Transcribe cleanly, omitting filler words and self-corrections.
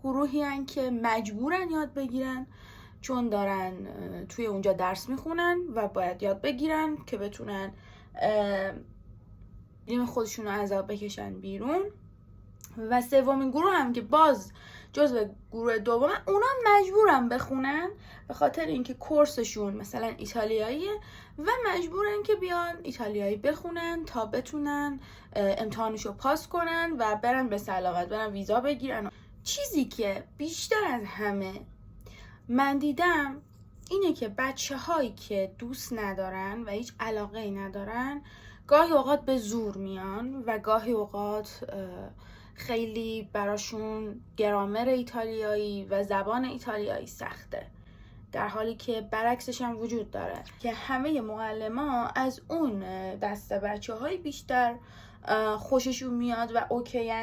گروهی هن که مجبورن یاد بگیرن چون دارن توی اونجا درس میخونن و باید یاد بگیرن که بتونن علم خودشون رو از آب بکشن بیرون. و سومین گروه هم که باز جزو گروه دوم، اونا مجبورن بخونن به خاطر اینکه کورسشون مثلا ایتالیاییه و مجبورن که بیان ایتالیایی بخونن تا بتونن امتحانشو پاس کنن و برن به سلامت، برن ویزا بگیرن. چیزی که بیشتر از همه من دیدم اینه که بچه هایی که دوست ندارن و هیچ علاقه ای ندارن گاهی اوقات به زور میان و گاهی اوقات خیلی براشون گرامر ایتالیایی و زبان ایتالیایی سخته، در حالی که برعکسش هم وجود داره که همه معلما از اون دسته بچه های بیشتر خوششون میاد و اوکی